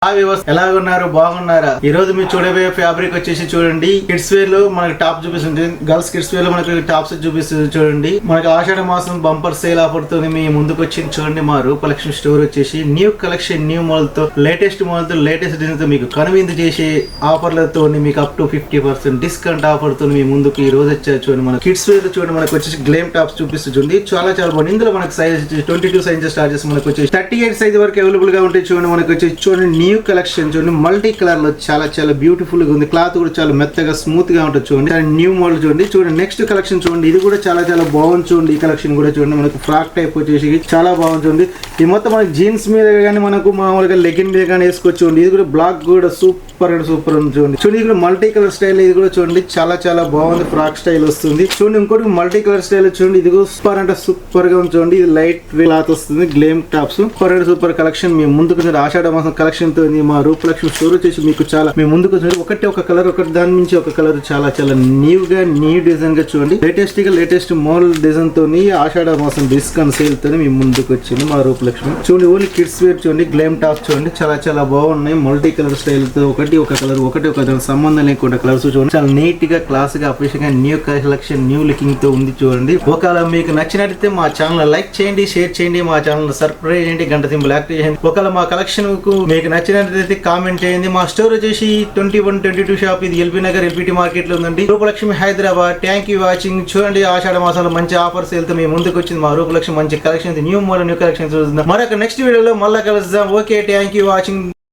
ఎలా ఉన్నారు బాగున్నారా? ఈ రోజు మీరు చూడబోయే ఫ్యాబ్రిక్ వచ్చేసి చూడండి, కిడ్స్ వేర్ లో మనకి టాప్ చూపిస్తుంది. గర్ల్స్ కిడ్స్ వేర్ లో మనకి టాప్స్ చూపిస్తుంది చూడండి. మనకి ఆషాఢ మాసం బంపర్ సేల్ ఆఫర్ తో మీ ముందుకు వచ్చింది చూడండి. మా రూపలక్ష్మి స్టోర్ వచ్చేసి న్యూ కలెక్షన్, న్యూ మోడల్ తో, లేటెస్ట్ మోడల్ తో, లేటెస్ట్ డిజైన్ తో మీకు కనువిందు చేసే ఆఫర్లతో మీకు అప్ టు 50% డిస్కౌంట్ ఆఫర్ తో మీ ముందుకు ఈ రోజు వచ్చారు చూడండి. మన కిడ్స్ వేర్ చూడండి, మనకి వచ్చేసి గ్లేమ్ టాప్స్ చూపిస్తుంది చూడండి. చాలా బాగుంది. ఇందులో మనకి సైజ్ 22 సైజ్ స్టార్ట్ చేసి మనకి వచ్చేసి 38 సైజ్ వరకు అవైలబుల్ గా ఉంటాయి చూడండి. మనకి వచ్చేసి చూడండి న్యూ కలెక్షన్ చూడండి, మల్టీ కలర్ లో చాలా బ్యూటిఫుల్ గా ఉంది. క్లాత్ కూడా చాలా మెత్తగా స్మూత్ గా ఉంటుంది చూడండి. న్యూ మోడల్ చూడండి. నెక్స్ట్ కలెక్షన్ చూడండి, ఇది కూడా చాలా బాగుంది చూడండి. ఈ కలెక్షన్ కూడా చూడండి, మనకు ఫ్రాక్ టైప్ వచ్చేసి చాలా బాగుంది చూడండి. ఇది మొత్తం మనకి జీన్స్ మీద కానీ మనకు మామూలుగా లెగిన్ మీద కానీ వేసుకోవచ్చు చూడండి. ఇది కూడా బ్లాక్ కూడా సూపర్ ఉంది చూడండి. ఇది కూడా మల్టీ కలర్ స్టైల్, ఇది కూడా చూడండి చాలా బాగుంది. ఫ్రాక్ స్టైల్ వస్తుంది చూడండి. ఇంకోటి మల్టీ కలర్ స్టైల్ చూడండి, ఇది కూడా సూపర్ గా ఉంది చూడండి. ఇది లైట్ క్లాత్ వస్తుంది, గ్లేమ్ టాప్స్ సూపర్ కలెక్షన్ మీ ముందుకు ఆషాఢ మాసం కలెక్షన్ తో మా రూపలక్ష్మి స్టోర్ వచ్చేసి మీకు చాలా మీ ముందుకు ఒక కలర్ ఒకటి దాని నుంచి ఒక కలర్ చాలా న్యూ డిజైన్ గా చూడండి. లేటెస్ట్ మోడల్ డిజైన్ తో ఆషాఢ మాసం డిస్కౌంట్ సేల్ తో మీ ముందుకు వచ్చింది మా రూపలక్ష్మి. చూడండి ఓన్లీ కిడ్స్ వేర్ చూడండి, గ్లేమ్ టాప్స్ చూడండి, చాలా బాగున్నాయి. మల్టీ కలర్ స్టైల్ తో ఒక కలర్ ఒక దానికి సంబంధం లేకుండా కలర్స్ చూడండి. చాలా నీట్ గా క్లాస్ గా అఫీషియల్ గా న్యూ కలెక్షన్, న్యూ లుకింగ్ తో ఉంది చూడండి. ఒకవేళ మీకు నచ్చినట్లయితే మా ఛానల్ లైక్ చేయండి, షేర్ చేయండి, మా ఛానల్ సబ్స్క్రైబ్ చేయండి, గంట సింబల్ యాక్టివేట్ చేయండి. ఒకవేళ మా కలెక్షన్ కు మీకు నచ్చినట్లయితే కామెంట్ చేయండి. మా స్టోర్ వచ్చేసి 21-22 షాప్, ఇది ఎల్బీ నగర్ ఎల్బిటి మార్కెట్ లో ఉందండి. Rupalakshmi Hyderabad. Thank you watching. చూడండి ఆషాఢ మాసంలో మంచి ఆఫర్స్ వెళ్తే మీ ముందుకు వచ్చింది మా రూపలక్ష్మి. మంచి collection, new model new collection చూద్దాం. మరొక నెక్స్ట్ వీడియోలో మళ్ళీ కలుద్దాం. Okay, thank you watching.